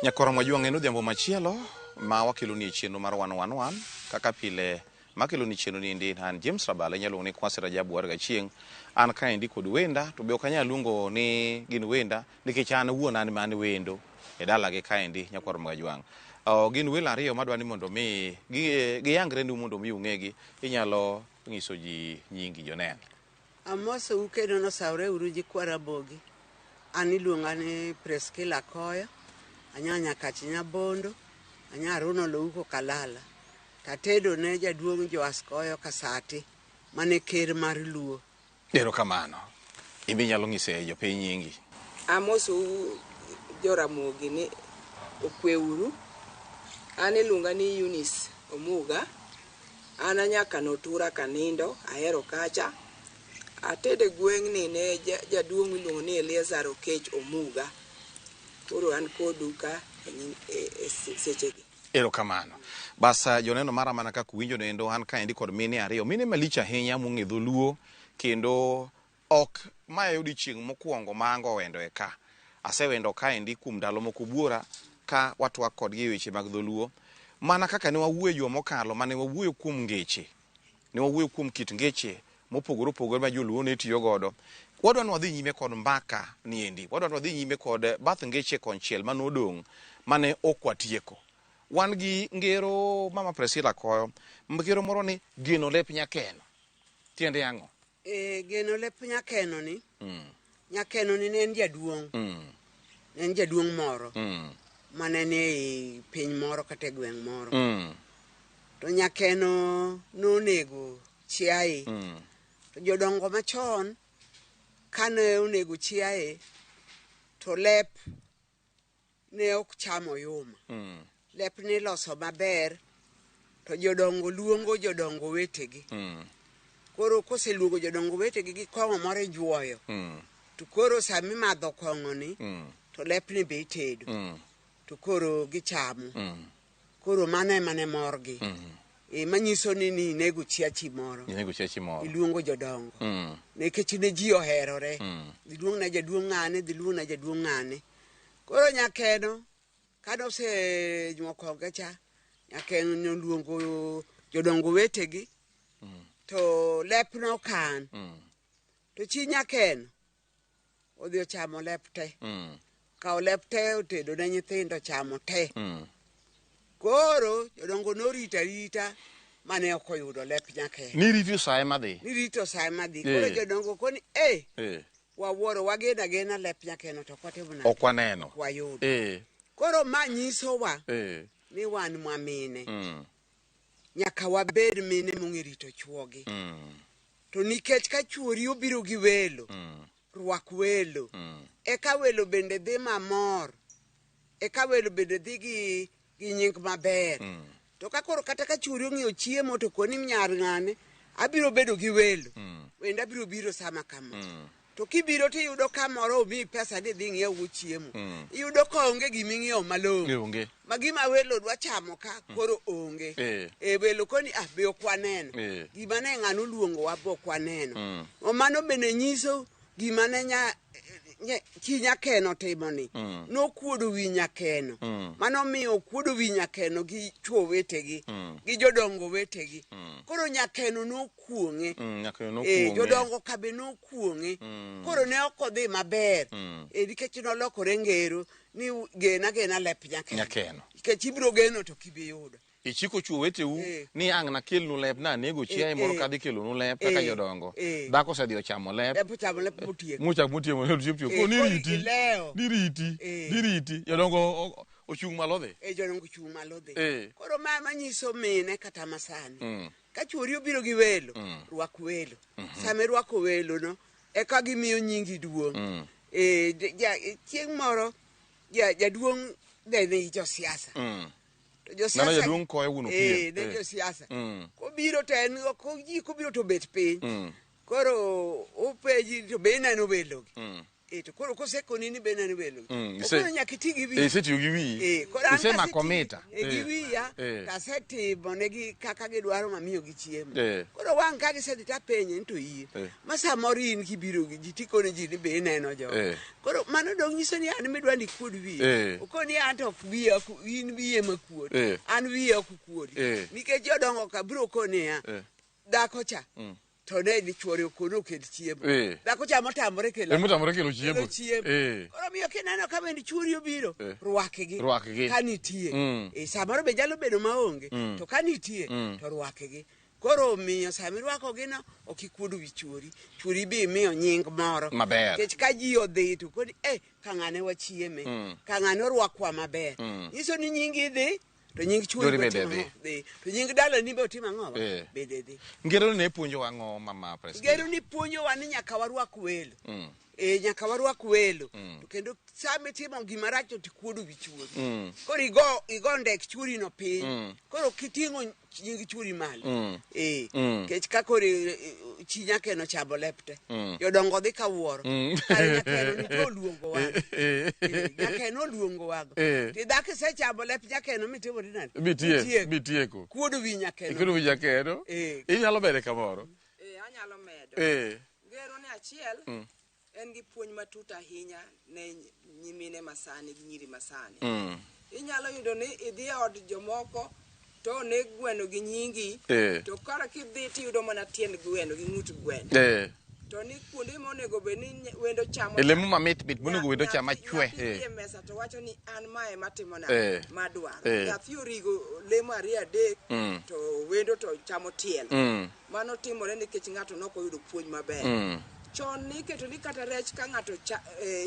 Nyakoro majuang' en odhiambo machielo ma wakelo ni chenro mar Wanwanwan kaka pile makelo ni chenro ni ndi an James Rabala nyalo ni Kwasi Rajabu warga chieng' an ka indi kod wenda to be ok anyal luongo ni gin wenda nikech an wuon an man wendo e dala gi ka indi nyakoro majuang'. Gin welo ariyo madwa ni mondo mi giyangre ni mondo mi ung'egi inyalo nyiso ji nyingi joneno. Amoso ukeno no saure uruji kwa Ramogi. Ani luonga ni Preskila Koyo. Anyanya kachinya bondo. Anya runo louko kalala. Tatedo ne jaduong' Joas Koyo Kasati. Mane ker mar Luo. Ero kamano. Ibi nyalo ng'ise jopiny nyingi. Amoso jo Ramogi ni okweuru. Ani luonga ni Eunice Omuga. Ana nyaka notura kanindo ahero kacha. Atede gweng'ni ne jaduong' iluongo ni Eliezer Okech Omuga. Koro an koduka e sechegi. Ero kamano. Basa joneno mara mana kaka winjo nendo an ka endi kod mine ariyo. Mine malich ahinya mong'e dholuo kendo ok mae odiochieng' mokwongo mango wendo e ka. Asewendo ka endi kuom ndalo moko buora ka watwak kodgi weche mag dholuo. Mana kaka ne wawuoyo juma mokalo mane wawuoyo kuom ngeche. Ne wawuoyo kuom kit ngeche mopogore opogore ma joluo ne tiyo godo. Wadwa ni wadhi nyime kod mbaka niendi. Wadwa ni wadhi nyime kod bath ngeche konchiel mane odong' mane ok watieko. Wan gi ngero mama Priscilla Koyo. Ngero moro ni geno lep nyakeno. Tiende ang'o? Geno lep nyakeno ni. Nyakeno ni ne en jaduong'. Ne en jaduong' moro. Mane ni piny moro kata gweng' moro. To nyakeno nonego chiaye. To jodongo machon kane onego chiaye to lep ne ok chamo yuma. Lep ne loso maber to jodongo luongo jodongo wetegi. Koro koseluongo jodongo wetegi gi kong'o moro ijuoyo. To koro sami madho kong'o ni to lep ne be itedo. To koro gichamo. Koro mano emane morgi. Manyiso ni nego chiachi moro. Nego chiachi moro. Iluongo jodongo. Nikech ne ji oherore. Diluong na jaduong' ng'ane, diluong na jaduong' ng'ane. Koro nyakeno kano se mokwongo cha nyakeno noluongo jodongo wetegi to lep no kan. To chi nyakeno odhi ochamo lep te. Kao lep te otedo ne nyithindo chamo te. Koro jodongo norita rita mane ok oyudo lep nyakeno. Ni rito sae madhi. Ni rito sae madhi. Koro jodongo koni wawuoro wagena gena lep nyakeno to kwatimo nade. Ok waneno. Wayudo. Koro ma nyiso wa ni wan mwamine. Nyaka wabed mine mong'e rito chuogi. To nikech ka chuori obiro gi welo, rwak welo. Eka welo bende dhi mamor. Eka welo bende dhi gi nying maber. To ka koro kata ka chuori ong'iewo chiemo to koni nyar ng'ane, abiro bedo gi welo. Wenda biro biro sama kama. To kibiro tiyudo kamoro omi pesa ni dhi ng'iewo chiemo. Iyudo ka onge giming'iewo malong'o. Onge. Ma gima welo dwa chamo ka koro onge. Welo koni be ok waneno. Gima ne ng'ano luongo wa be ok waneno. Mano bende nyiso gima ne chi nyakeno timoni. Nokuodo wi nyakeno. Mano miyo okuodo wi nyakeno gi chuo wetegi. Gi jodongo wetegi. Koro nyakeno nokuong'e. Jodongo kabe nokuong'e. Koro ne ok odhi maber. Nikech nolokore ngero ni gena lep nyakeno. Nikech ibiro geno to kibi yudo. Ichiko chuo weteu ni ang' na kelnu lep na nego chiaye moro kadhi kelonu lep kaka jodongo. Dhako osedhi ochamo lep. Chamo lep motieko. Muchak motieko ne tiyo. Ko ni riti. Jodongo ochung' malo dhi. Jodongo ochung' malo dhi. Koro ma manyiso mine kata masani. Ka chuori obiro gi welo, rwak welo. Same rwako welo no eka gimiyo nyingi duong'. Chieng' moro jaduong' ne josiasa. Nana jaduong' Koyo wuno pie. Ne josiasa. Kobiro to en kobiro to bet piny. Koro opeji to be neno welogi. to koro kosekoni ni be nani welo Mm, koro nyaka iti gi wi setiyo gi wi koro an ise kaseti- makomita gi wiya kasetimo negi kaka gidwaro mamiyo gi chiemo Eh. koro wang' ka gisedhi tapenye ni to yie ma samoro in kibiro gi ji tikone ji ni be ineno jogo koro mano dong' nyiso ni an midwa ni kuod wiye okoni an to ok wiye in wiye makuot an wiye ok kuodi nikech jodongo ka biro koniya dhako cha to ne ni chuore okono okel chiemo dhako cha motamore kelo chiemo koro miyo kineno ka bende chuori obiro rwakgi ka nitie samoro be nyalo bedo maonge to ka nitie to rwakgi koro miyo sami rwakogi no ok ikuodo wi chuori bi miyo nying moro nikech ka ji odhi to kodi ka ng'ane wachieme ka ng'ane orwakwa maber nyiso ni nyingi dhi to nying chuori dhi to nying dala ni be otimo ang'o bede dhi ngero ne puonjo ang'o mama president ngero ni puonjowa ni nyaka warwak welo nyaka warwak welo to kendo sami timo gima rach to tikuodo wi chuori koro igo ndek chuori no piny koro kiting'o nying chuori malo kech ka koro chi nyakeno chamo lepte jodongo dhi kawuoro kare nyakeno ni to oluongo wago nyakeno oluongo wago ti dhako isechamo lep nyakeno mitimo dinani mitieko kuodo wi nyakeno inyalo bede kamoro anyalo medo ngero ni achiel en gi puonj matut ahinya ne nyimine masani gi nyiri masani inyalo yudo ni idhi e od jomoko to ne gweno gi nyingi to kara kidhi tiyudo mana tiend gweno gi ng'ut gweno to ni kuonde monego bed ni wendo chamo lemo mamit monego wendo chama chwe e mesa to wacho ni an mae matimo na madwaro nyathi origo lemo 2 3 to wendo to chamo tiel mano timore nikech ng'ato nokoyudo puonj maber chon niketo ni kata rech ka ng'ato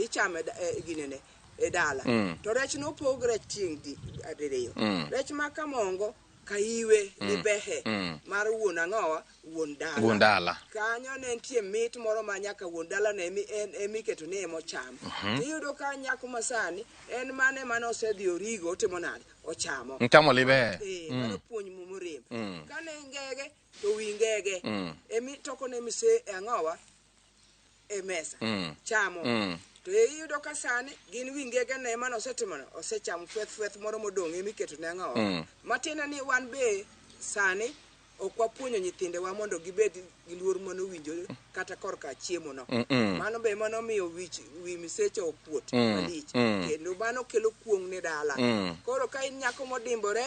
ichame ginene e dala to rech nopogre tieng' adiriyo rech ma kamongo kaiwe ni behe mar wuon ang'owa wuon dala kanyo ne nitie mit moro ma nyaka wuon dala ne emiketo ni emocham iyudo ka nyako masani en mane osedhi origo otimo nade ochamo liber mano puonj momorem kane ngege to wi ngege emitoko ne mise ang'owa e mesa chamo to iyudo ka sani gin wi ngege ne mano osetimo osechamo fweth moro modong' emiketo ne ang'owa matiende ni wan be sani ok wapuonjo nyithindewa mondo gibed gi luor manowinjore kata korka chiemo no mano be mano miyo wi miseche opuot malich kendo mano kelo kuong' ne dala koro ka in nyako modimbore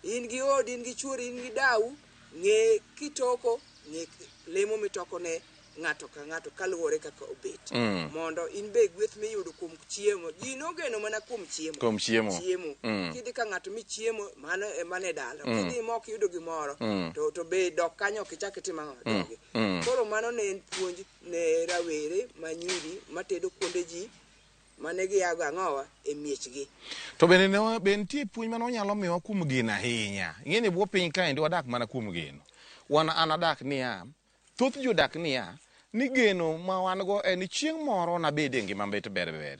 in gi odi in gi chuori in gi dau ng'e kitoko ng'e lemo mitoko ne ng'ato ka ng'ato kaluwore kaka obet mondo in be gweth miyudo kuom chiemo ji nogeno mana kuom chiemo kidhi ka ng'ato mi chiemo mano emane dala kidhi mok yudo gimoro to be dok kanyo kichak itimo dogi koro mano ne en puonj ne rawere manyiri matedo kuonde ji mane giyago ang'owa e miechgi to bende nitie puonj mano nyalo miyowa kuom geno ahinya ing'eni bwo piny kaendi wadak mana kuom geno an adak niya thoth jodak niya ni geno ma wan go en chieng' moro nabede ngima mbet ber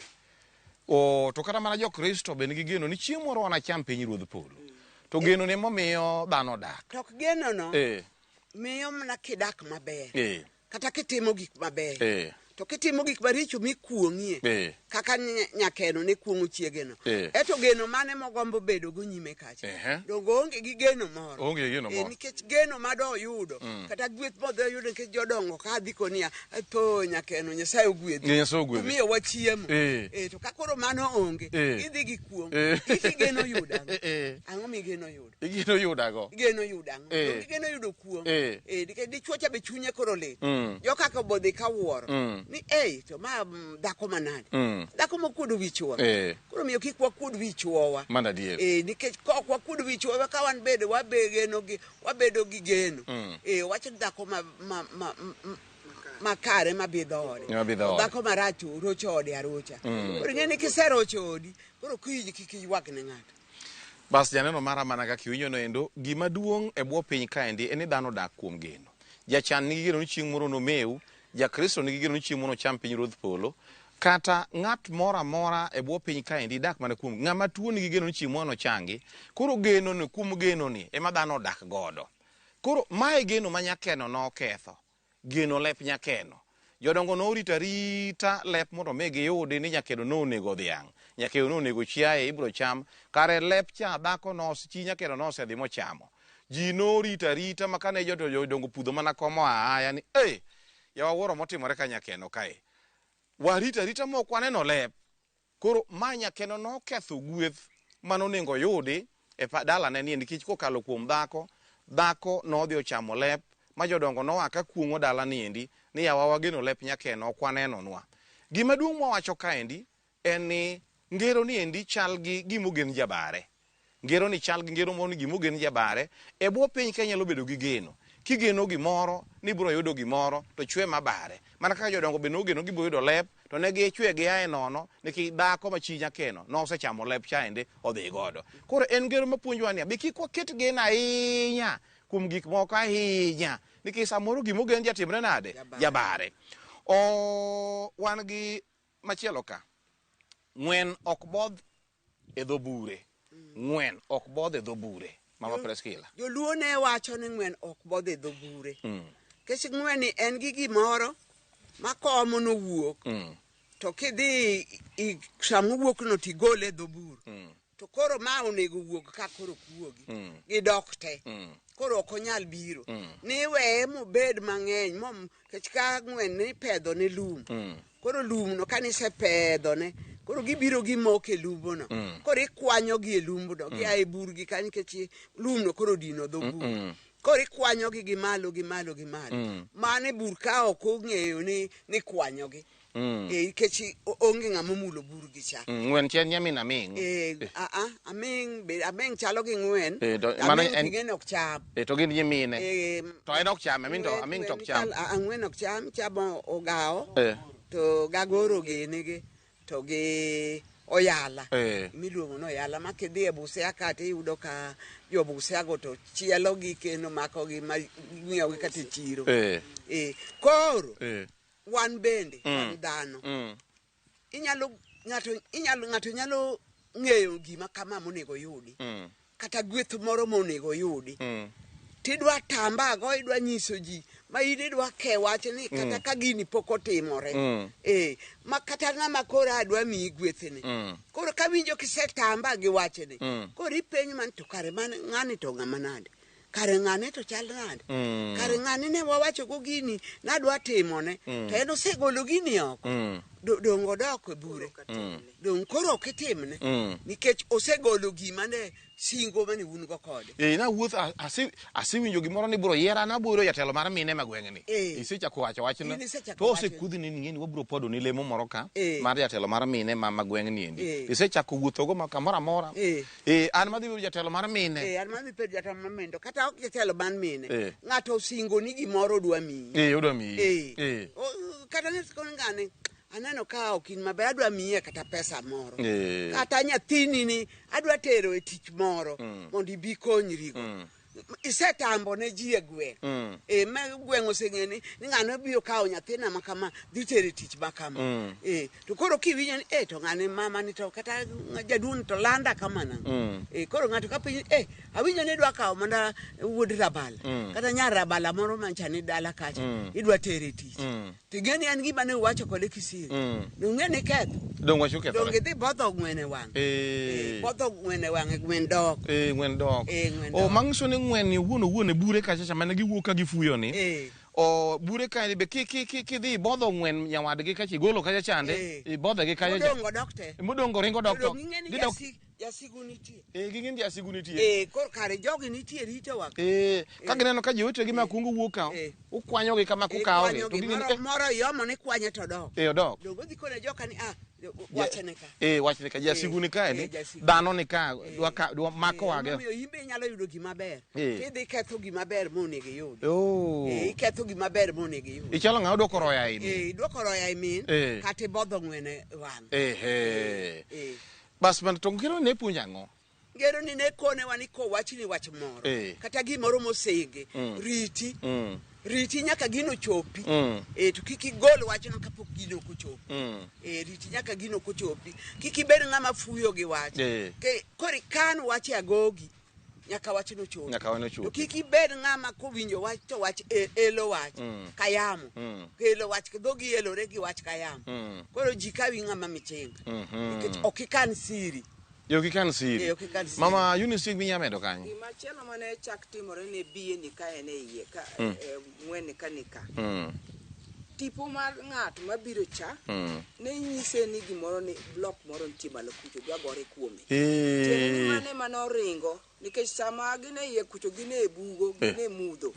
to kata mana jokristo bende gigeno ni chieng' moro wanacham piny ruodh polo to geno ne momiyo dhano dak to geno no miyo mana kidak maber kata kitimo gik maber to kitimo gik maricho mikuong'ie kaka nyakeno ne kuong'o chiegeno eto geno mane mogombo bedo go nyime kacha dongo onge gi geno moro nikech geno madoyudo kata gweth modhoyudo nikech jodongo ka dhi konia to nyakeno Nyasaye ogwedhi miyo wachiemo to ka koro mano onge idhi gi kuong' igeno yuda ang'o migeno yudo igeno yudago igeno yudo kuong' nikech dichuo cha be chunye koro lit jokaka bodhi kawuoro ni to ma dhako manade dhako mokuodo wi chuo koro miyo kik wakuod wi chuowa mana dier nikech kok wakuod wi chuowa ka wan bede wabedo gi geno wacho dhako makare mabidho ode dhako marach rocho ode arocha koro ng'eni kiserocho odi koro kiny kik iywag ne ng'ato bas janeno mara mana kaka iwinjono endo gima duong' e bwo piny kaendi en ni dhano dak kuom geno jachan nigi geno ni chieng' moro nomeu jakristo nigi geno ni chieng' moro cham piny ruodh polo kata ng'at moro amora e bwo piny kaendi dak mana kuom ng'ama tuo nigi geno ni chieng' moro nochangi koro geno ni kuom geno ni ema dhano dak godo koro mae geno ma nyakeno noketho geno lep nyakeno jodongo no rita rita lep mondo mi giyudi ni nyakedo no nego dhiang', nyakedo no nego chiaye ibro cham, kare lep cha dhako nos chi nyakedo no osedhi mochamo. Ji no rita rita makane jodongo pudho mana komo aya ni yawa wuoro motimore ka nyakeno kae. Warita rita mok waneno lep. Koro ma nyakeno no ketho gweth manonego yudi e dalane ni nikech kokalo kuom dhako nodhi ochamo lep ma jodongo noa ka kuongo dala niendi ni yawa wageno lep nyakeno ok waneno nwa. Gima duong' mwawacho kaendi en ni ngero niendi chal gi gimogen jabare. Ngero ni chal gi ngero moni gimogen jabare e bwo piny ka nyalo bedo gi geno. Kigeno gimoro ni biro yudo gimoro to chwe mabare. Mana kaka jodongo be nogeno gibiro yudo lep to ne gichwe gi ae nono nikech dhako ma chi nyakeno nosechamo lep chaende odhi godo. Koro en ngero mapuonjwa ni be kik waket geno ahinya kuom gik moko ahinya nikech samoro gimogen jatimre nade jabare. Wan gi machielo ka. Ng'wen ok bodh e dho bure. Ng'wen ok bodh e dho bure. Mama Preskila. Joluo ne wacho ni ng'wen ok bodh e dho bure. Kech ng'wen ni en gi gimoro makomo no wuok. To kidhi samo wuok no tigole e dho bur. To koro ma onego wuok ka koro kuogi. Gidok te. Koro ok onyal biro. Ni weye mobed mang'eny kech ka ng'wen ni pedho ne lum. Koro lum no kanise pedho ne koro gibiro gimoke e lumbono. Koro ikwanyogi e lumbono. Gi ae burgi ka nikech lumno koro dino dho bur. Koro ikwanyogi gimalo. Mane bur ka ok ong'eyo ni kwanyogi. Nikech onge ng'ama mulo burgi cha. Ng'wen chen nyamin aming. Aming chalo gi ng'wen. Aming ting'en ok cham. To gin nyimine. To en ok cham. Aming to ok cham. Ng'wen ok cham. Chamo ogawo. To gagoro ginigi. To gi oyala. Miluongo no oyala ma kidhi e Busia kata iyudo ka jo Busia go to chielo gi kendo mako gi ma ng'iewo gi kata e chiro. Koro wan bende wan dhano. Ng'ato nyalo ng'eyo gima kama monego yudi. Kata gweth moro monego yudi. Tidwa tambago idwa nyiso ji ma idwa ke wach ni kata ka gini pok otimore. Ma kata ng'ama koro adwa mi gwethni. Koro ka winjo kisetamba gi wachni. Koro ipenj man to kare ng'ani to ng'ama nade. Kare ng'ane to chal nade. Kare ng'ani ne wawacho go gini nadwa timone. To en osegolo gini oko. Dong odok e bure. Dong koro ok itimne. Nikech osegolo gima ne singo mane un go kode. Na wuoth asewinjo gimoro ni biro yiera na biro jatelo mar mine magweng'ni. Isechako wacho wachno. To osekudhi ni ng'eni wabiro podo ni lemo moro ka mar jatelo mar mine ma magweng'ni endi. Isechako wuotho go kamoro amora. An madhi bedo jatelo mar mine. An madhi bedo jatelo mar mine. Kata ok jatelo mar mine. Ng'ato osingo ni gimoro dwa miyi. Odwa miyi. Kata ng'ani aneno ka okin maber adwa miye kata pesa moro. Kata nyathini ni adwa tero e tich moro mondo ibi konyrigo. Isetambo ne ji e gweng'. Ma gweng' oseng'eni ni ng'ano biro kawo nyathina ma kama dhi tero e tich ma kama. To koro kiwinjo ni to ng'ani mama ni to kata jaduong' to landa kamana. Koro ng'ato ka penjo awinjo ni idwa kawo mana wuod rabala. Kata nyar rabala moro mancha ni dala kacha. Idwa tero e tich. Tingeni an gima ne wacho kode kisiri. Dong'eni ketho. Dong wacho ketho. Dong idhi bodho ng'wen e wang'. Bodho ng'wen e wang' ng'wen dok. Ng'wen dok. Mang'iso ni ng'wen ni wuon e bure kacha mane giwuok ka gifuyo ni. Bure ka ni be kidhi bodho ng'wen nyawadgi kacha igolo kacha chande. Ibodho gi kacha. Modongo dokte. Modongo ringo dokto. Gidok jasigu nitie. Ging'en jasigu nitie. Koro kare jogi nitie rito wak. Ka gineno ka jowetegi ma kungo wuok ka ukwanyogi kama kukawogi to ging'en moro yomo ni kwanye to dok. Odok. Dogo dhi kone joka ni wachne ka. Wachne ka jasigu ni ka ni dhano ni ka dwa mako wage. Imbe nyalo yudo gima ber. Tidhi ketho gima ber monego iyud. Iketho gima ber monego iyud. Ichalo ng'a odwoko roya ini. Idwoko roya imin kata ibodho ng'wen e wang'. Bas man to ngero ne puonja ang'o? Ngero ni ne konewa ni kowachni wach moro. Kata gimoro mosege. Riti nyaka gino chopi. To kik igol wachno kapok gino kochopi. Riti nyaka gino kochopi. Kik ibed ng'ama fuyo gi wach. Koro kan wach agogi. nyaka wach no chopo. Nyaka wach no chopo. To kik ibed ng'ama kowinjo wach to wach elo wach kayamo. Kelo wach dhogi elore gi wach kayamo. Koro ji kawi ng'ama michinga. Nikech ok ikan siri. Yo kikan siri. Mama Eunice minyamedo kanyo. Gima chielo mane chak timore ne biye ni ka ene iye ka ng'wen ka nika. Tipo mar ng'at mabiro cha ne nyise ni gimoro ni block moro nitie malo kucho dwagore kuome. Tiende mane manoringo nikech sama gine iye kucho gine e bugo gine mudho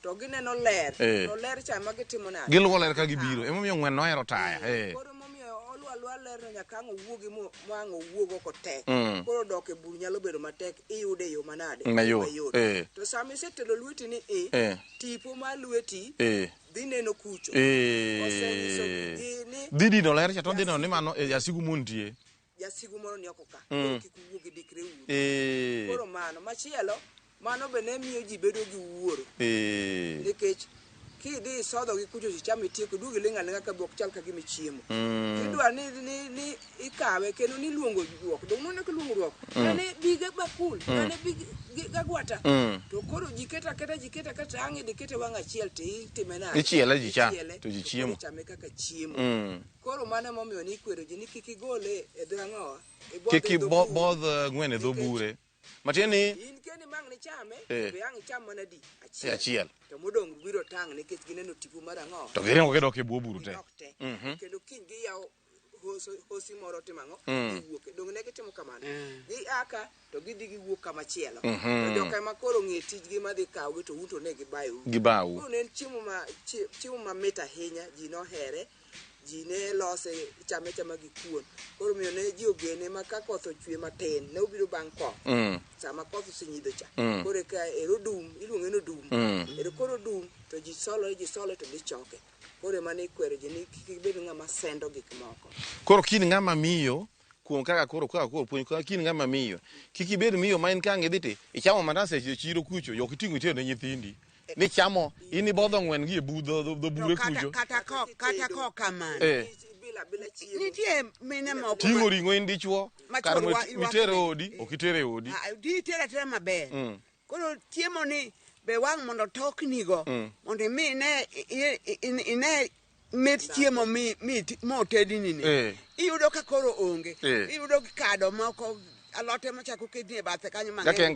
to gineno ler to ler cha ma gitimo nade giluwo ler ka gibiro emomiyo ng'wen nohero taya koro momiyo olwa ler nyaka ang' owuogi mo ang' owuogo kotek koro dok e bur nyalo bedo matek iyude yo manade mayot to sama isetelo lweti ni tipo mar lweti dhi neno kucho osenyiso gini didi no ler cha to dino ni mano jasigu muntie jasigu moro ni oko ka kik wuogi dikre uru koro mano machielo mano be ne miyo ji bedo gi wuoro nikech kidhi sodho gi kucho cham itieko dugi linga linga ka bok chal ka gimi chiemo kidwa ni ikawe kendo ni luongo ruok dong none ko luongo ruok ne biga bakul ne biga gwata to koro jiketa kata angi dikete wanga chiel ti timena ichiele ji cha to ji chiemo chame kaka chiemo koro mane momiyo ni kwero ji ni kikigole e drangoa kikibodh ng'wen e dho bure matieni in keni mang ni chame be ang' cham mana di achiel to modong biro tang nikech gineno tipo mar ang'o to giringo gidok e bwo buru te kendo kiny giyawo hosi moro timang'o giwuok dong ne gitimo kamano gi aka to gidhi giwuok kamachielo to joka ema koro ng'e tijgi madhi kawgi to uto ne gibawu koro ne en chiemo mamit ahinya ji nohere ji ne lose chame gi kuon koro miyo ne ji ogene ma ka koth ochwe matin ne obiro bang' koth sama koth osenyidho cha koro ka erodum iluonge no dum ero koro dum to ji solo to dhi choke koro ema ne ikwero ji ni kik bed ng'ama sendo gik moko koro kin ng'ama miyo kuom kaka koro puonj kin ng'ama miyo kik ibed miyo ma in kang' idhi ti ichamo mandas e chiro kucho yok iting'o itero ne nyithindi ni chamo ini bodho ng'wen gi e budho dho bure kucho kata ko kamano nitie mine moko ting'o ring'o in dichuo kar mitere odi ok itere odi di tera maber koro chiemo ni be wang' mondo toknigo mondo mi ine mit chiemo motedini ni iyudo ka koro onge iyudo kado moko alote machako kedni e bathe kanyo mang'eny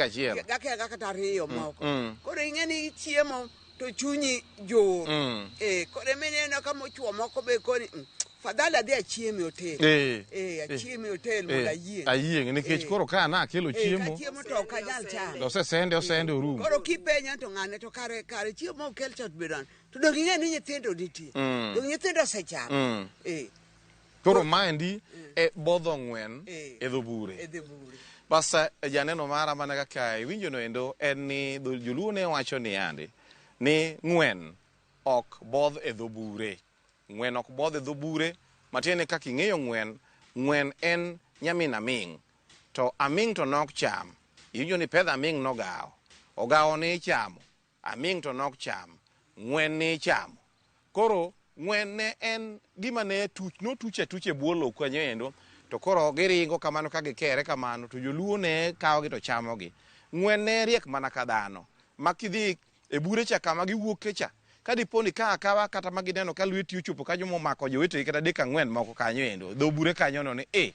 gakenga kata ariyo moko koro ing'eni chiemo to chunyi jor koro mineno ka mochuo moko be koni fadhali adhi achiemo e hotel achiemo e hotel mondo ayieng nikech koro ka na akelo chiemo to ok anyal chamo osesende orumo koro kipenya to ng'ane to kare chiemo okel chot bedon to dong ing'e ni nyithindo nitie dong nyithindo osechamo koro maendi e bodho ng'wen e dho bure basa janeno mara mana kaka iwinjo no endo en ni joluo ne wacho ni ande ni ng'wen ok bodh e dho bure ng'wen ok bodh e dho bure matiende kaka ing'eyo ng'wen en nyamin aming' to aming' to nok cham iwinjo ni pedho aming' ogawo ni ichamo aming' to nok cham ng'wen ni ichamo koro ng'wen ne en gima ne tuch e bwo lowo kanyo endo to koro giringo kamano ka gikere kamano to joluo ne kawogi to chamogi ng'wen ne riek mana ka dhano ma kidhi e bure cha kama giwuoke cha ka diponi ka akawa kata ma gineno ka lweti ochopo kanyo momako jowetegi kata dek ang'wen moko kanyo endo dho bure kanyo no ni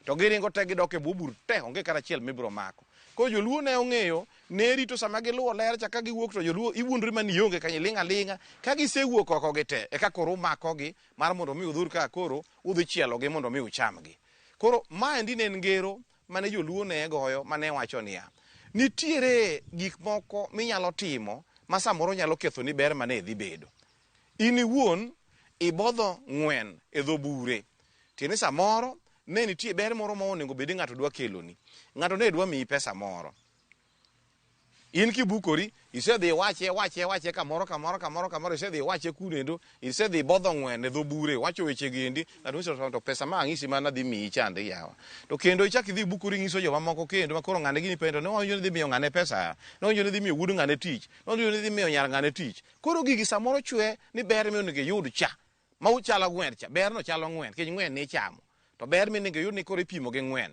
to giringo te gidok e bwo bur te onge kata achiel mibiro mako koro joluo ne ong'eyo ne rito sama giluwo ler cha ka giwuok to joluo iwuondri mani ionge kanyo iling' aling'a ka gisewuok oko gi te eka koro umakogi mar mondo mi udhur ka koro udhi chielogi mondo mi uchamgi koro maendi ne en ngero mane joluo ne goyo mane wacho niya nitiere gik moko minyalo timo ma samoro nyalo ketho ni ber mane dhi bedo in iwuon ibodho ng'wen e dho bure tieni samoro ne nitie ber moro ma onego bedi ng'ato dwa keloni ng'ato ne dwa miyi pesa moro in kibukori isedhi wache kamoro isedhi wache kunendo isedhi bodho ng'wen e dho bure wacho weche gendi to pesa ma ang'isi mana dhi miyi chande yawa to kendo ichak idhi bukori ng'iso joma moko kendo makoro ng'ane gini pendo ne owinjo ni dhi miyo ng'ane pesa ne owinjo ni dhi miyo wuod ng'ane tich ne owinjo ni dhi miyo nyar ng'ane tich koro gigi samoro chwe ni ber mi onego yud cha ma uchalo ng'wen cha ber no chalo ng'wen kech ng'wen ni chamo to ber mi onego yud ni koro ipimo gi ng'wen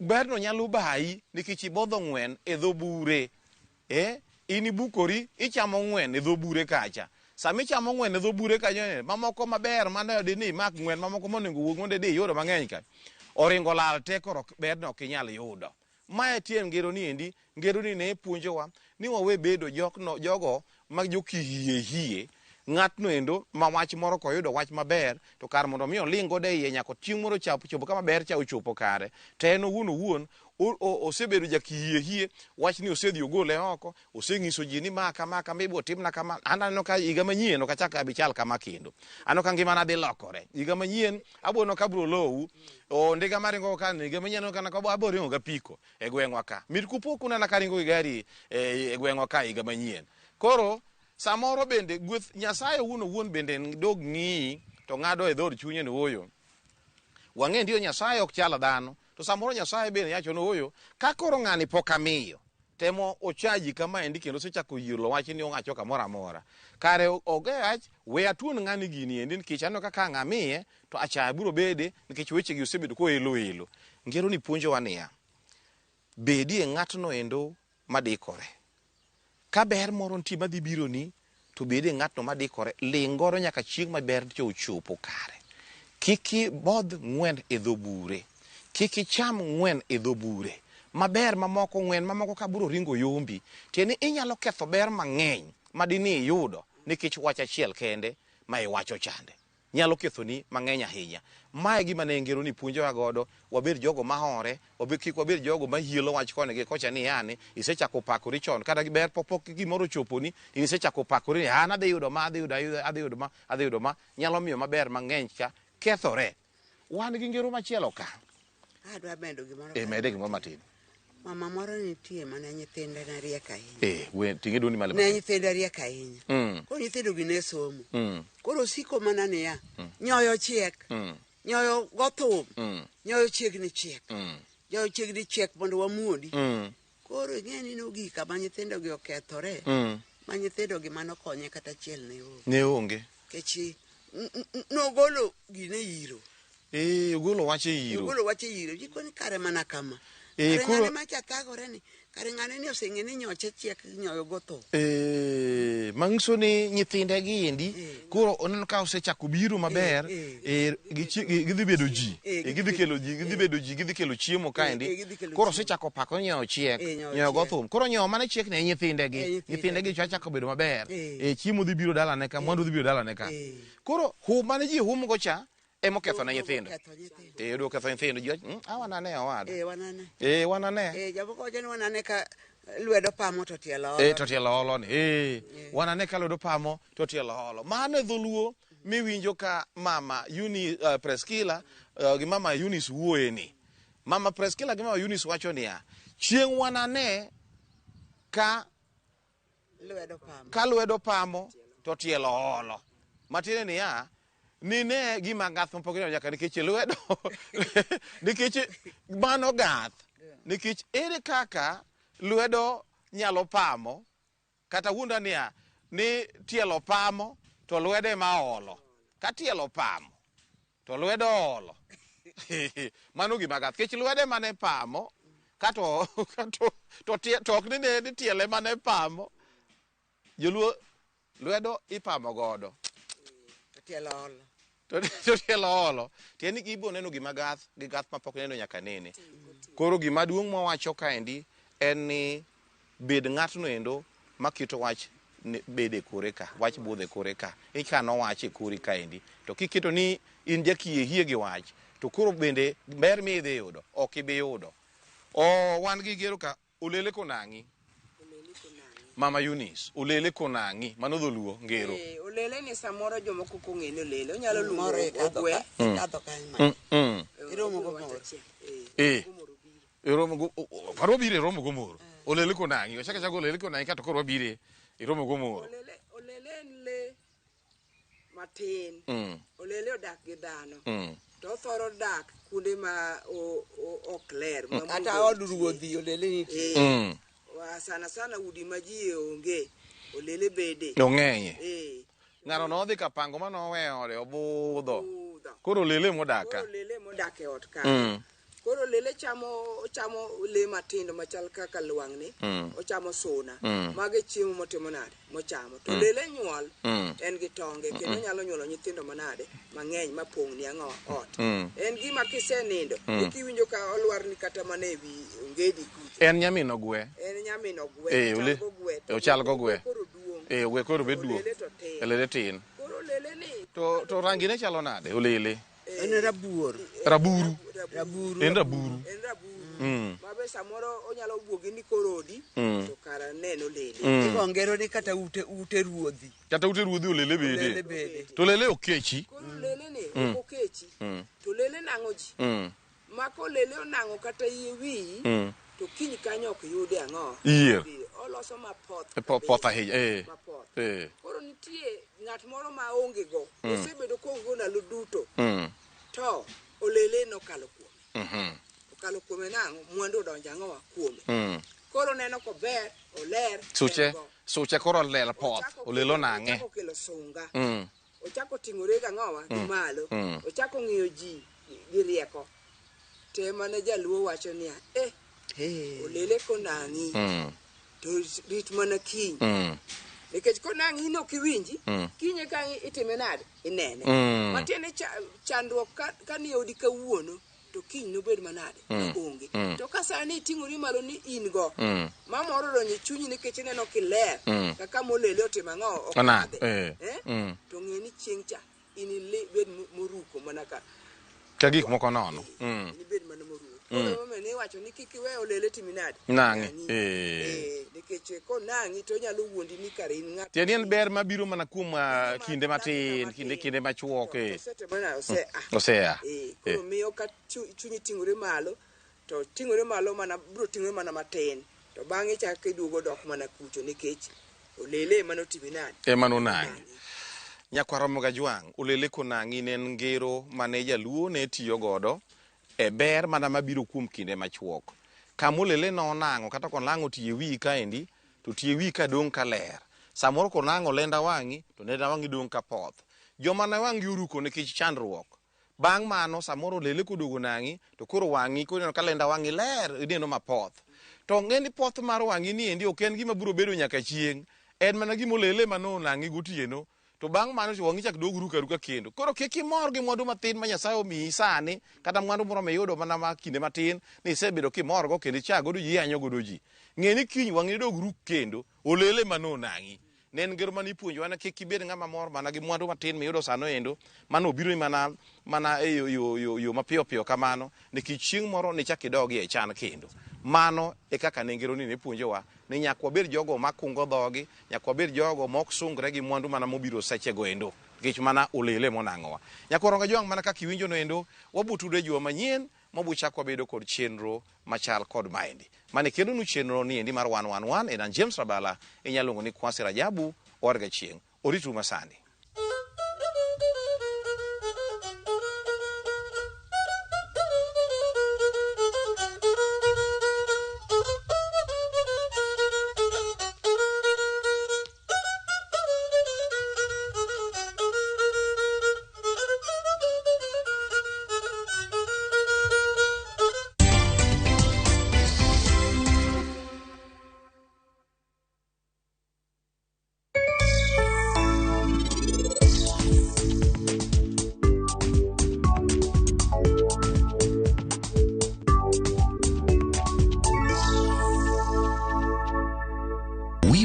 ber no nyalo bayi nikech ibodho ng'wen e dho bure. In ibukori ichamo ng'wen e dho bure kacha. Sama ichamo ng'wen e dho bure kacha, mamoko maber mane dini mak ng'wen mamoko monego wuog mondo di yudo mang'eny ka. Oringo lal te koro ber no kinyal yudo. Mae tien ngero ni endi, ngero ni ne puonjowa ni wawe bedo jogo mag jokihie ng'atno endo ma wach moro koyudo wach maber to kar mondo mi olingo de iye nyako chieng' moro chopo kama ber cha ochopo kare to en owuon osebedo jakihie wach ni osedhi ogole oko oseng'iso ji ni maka mibo timna kama. Anano ka higa manyien ok achak abichal kama kendo, ano ka ngimana dhi lokore higa manyien abono ka bro lowu ndiga maringo ka higa manyien kana ka aboringo ga piko e gweng'wa ka mit kupo kuna na karingo gari e gweng'wa ka higa manyien. Koro samoro bende gweth Nyasaye wuon bende dog ng'i to ng'ado e dhod chunye no oyo. Wang'e ndio Nyasaye ok chala dhano, to samoro Nyasaye bende yacho no oyo ka koro ng'ani pok amiyo temo ochaji kama endi kendo sechako yiro wach ni ong'acho kamoro amora kare ogach we atun ng'ani gini endi nikech ano kaka ng'amiye to acha biro bede nikech weche gi osebedo ko elo. Ngero ni puonjo wania bedie ng'atno endo madikore. Ka ber moro nti madhi biro ni to bede ng'atno madikore lingoro nyaka chieng' maber cho ochopo kare. Kiki bodh ng'wen e dho bure, kiki cham ng'wen e dho bure. Maber mamoko ng'wen mamoko ka biro ringo yombi tieni inyalo ketho ber mang'eny madini iyudo nikech wach achiel kende ma iwacho chande nyalo kethoni mang'eny ahinya. Mae gima ne ngero ni puonjowa godo wabed jogo mahore, kik wabed jogo mahielo wach kone gi kocha ni yani isechako pakori chon kata ber popok gimoro choponi isechako pakori an adhi yudo ma nyalo miyo maber mang'eny ka kethore. Wan gi ngero machielo ka adwa medo gimoro mede gimoro matin. Mama moro nitie mane nyithinde ne riek ahinya. We tinge duni male. Ne nyithinde riek ahinya. Koro nyithindo gi ne somo. Koro siko mana niya. Nyoyo chiek. Nyoyo go thum. Nyoyo chiegni chiek. Nyoyo chiegni chiek mondo wamuodi. Koro ng'eni nogi kama nyithindo gi okethore. Ma nyithindo gi manokonye kata chiel ne onge. Ne onge. Kechi nogolo gine iro. Ogolo wache iro. Ogolo wache iro. Jikoni kare mana kama. Kare macha thagore ni kare ng'ane ni oseng'e ni nyoche chiek nyoyo go tho. Mang'iso ni nyithinde gi endi koro oneno ka osechako biro maber gidhi bedo ji gidhi kelo ji gidhi bedo ji gidhi kelo chiemo ka endi koro osechako pako nyoyo chiek nyoyo go thum koro nyoyo mane chiek ne nyithinde gi chako bedo maber chiemo dhi biro dalane ka mwandu dhi biro dalane ka koro hum mane ji hum go cha emo ketho na nyithindo do ketho nyithindo ji wanane awada wanane jaboko jen wanane ka lwedo pamo to tielo holo to tielo holo ni wanane ka lwedo pamo to tielo holo mano dholuo miwinjo ka mama Preskila gi mama Eunice wuoye ni mama Preskila gi mama Eunice wacho niya chieng' wanane ka lwedo pamo to tielo holo matiende niya nine gima gath mopogore nyaka nikech lwedo nikech mano gath nikech ere kaka lwedo nyalo pamo kata wunda niya ni tielo pamo to lwede ma olo ka tielo pamo to lwedo olo mano gima gath nikech lwede mane pamo kato ok ni tiele mane pamo joluo lwedo ipamo godo tielo holo to tielo holo tieni gibo neno gima gath gi gath mapok neno nyaka nene. Koro gima duong' mwawacho kaendi en ni bed ng'atno endo makito wach bede kore ka wach budhe kore ka ikano wach e kori kaendi to kiketo ni in jakihie gi wach to koro bende ber mi idhi yudo ok ibi yudo. Wan gi gero ka olele konang'i Mama Eunice olele konang'i mano dholuo ngero olele ni samoro jomoko kong'ene olele onyalo lumo ogwe kadho kanyo iromo go moro iromo go paro bire romo go moro olele konang'i ochaka olele konang'i kato koro bire iromo go moro olele le matin olele odak gi dhano to thoro dak kuonde ma ok ler ata od ruodhi olele nitie sana udi ma ji onge olele bede ong'enye ng'ano nodhi ka pango mano weyo ode obudho koro olele modaka e ot ka koro lele chamo le matindo machal kaka lwang'ni ochamo suna mage chiemo motimo nade mochamo to lele nyuol en gi tonge kendo nyalo nyuolo nyithindo manade mang'eny mapong' ni ang'o ot en gima kisenindo ikiwinjo ka olwarni kata mana ewi ongedi kucho en nyamino gwe ochal go gwe gwe koro beduo lele tin koro lele ni to rangine chalo nade olele en raburu en raburu mabe samoro onyalo buogi ni korodi to kara neno lele ikongero ni kata ute ruodhi olele bede to lele okechi koro lele ni okechi to lele nang'o ji mako lele onang'o kata yie wiyi to kiny kanyo ok yude ang'o yier oloso mapoth ahinya koro nitie ng'at moro ma onge go osebedo kongo ndalo duto to olele nokalo kuome nang'o mwandu odonjo ang'owa kuome koro neno kober oler suche koro ler poth olelo nang'e ochako kelo sunga ochako ting'ore gang'owa gi malo ochako ng'iyo ji gi rieko te mane jaluo wacho niya olele konang'i to rit mana kiny nikech konang'i in ok iwinji kinye ka itime nade inene matiende chandruok ka ni odi kawuono to kiny nobed manade onge to ka sani iting'ori malo ni in go mamoro donjo chunyi nikech ineno kiler kaka molele otimo ang'o okadhe to ng'e ni chieng' cha in bed moruko mana ka gik moko nono ibed mana moruko koro mane iwacho ni kik iwe olele timi nade nang'e nikech konang'i to nyalo wuondi ni kare in ng'at tieni en ber mabiro mana kuom kinde matin kinde machuok osea koro miyo ka chunyi ting'ore malo to ting'ore malo mana biro ting'ore mana matin to bang'e chak iduogo dok mana kucho nikech olele mano timi nade ema nonang'i nyakwara Mogajwang' olele konang'i ne en ngero mane jaluo ne tiyo godo e ber mana mabiro kuom kinde machuok kama olele nonang'o kata konang'o tie wi kaendi to tie wi ka dong' ka ler samoro konang'o lenda wang'i to lenda wang'i dong' ka poth joma ne wang'i oruko nikech chandruok bang' mano samoro olele koduogo nang'i to koro wang'i koneno ka lenda wang'i ler ineno mapoth to ng'eni poth mar wang'i ni endi ok en gima biro bedo nyaka chieng' en mana gima olele manonang'i gotieno to bang' mano to wang'i chak dog ruka kendo koro kik imor gi mwandu matin ma Nyasaye omiyi sani kata mwandu moro miyudo mana ma kinde matin ni isebedo kimor go kendo icha godo ji yanyo godo ji ng'eni kiny wang'i dog ruk kendo olele manonang'i ne en ngero mane ipuonjowa na kik ibed ng'ama mor mana gi mwandu matin miyudo sano endo mano obiro mana e yo mapiyo kamano nikech chieng' moro ni chak idogi e chan kendo mano e kaka ne ngero ni ne puonjowa ni nyaka wabed jogo makungo dhogi nyaka wabed jogo mok sungre gi mwandu mana mobiro sechego endo nikech mana olele monang'owa Nyakwara Mogajwang' mana kaka iwinjo no endo wabutude juma manyien mabuchak wabedo kod chenro machal kod maendi mane kendo nu chenro ni endi mar Wanwanwan en James Rabala inyalongo ni Kwasi Rajabu warga chieng' oritu masani.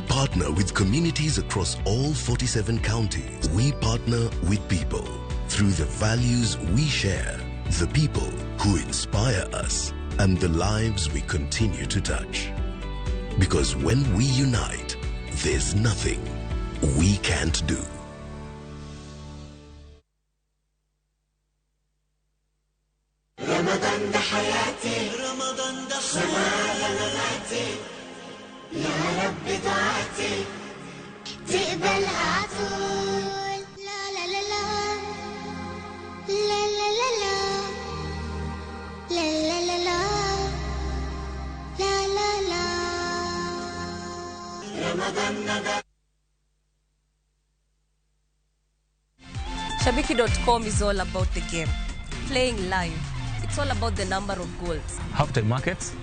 Partner with communities across all 47 counties. We partner with people through the values we share, the people who inspire us, and the lives we continue to touch. Because when we unite, there's nothing we can't do. رمضان ده حياتي رمضان ده حياتي يا رب دعاتي تقبلها عطول لا لا لا لا لا لا لا لا لا لا لا لا لا رمضان ده Shabiki.com is all about the game, playing live, It's all about the number of goals. Halftime markets,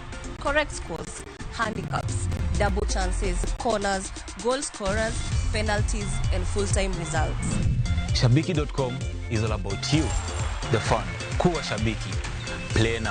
Correct scores, handicaps, double chances, corners, goal scorers, penalties, and full-time results. Shabiki.com is all about you, the fan. Kuwa Shabiki. Play now.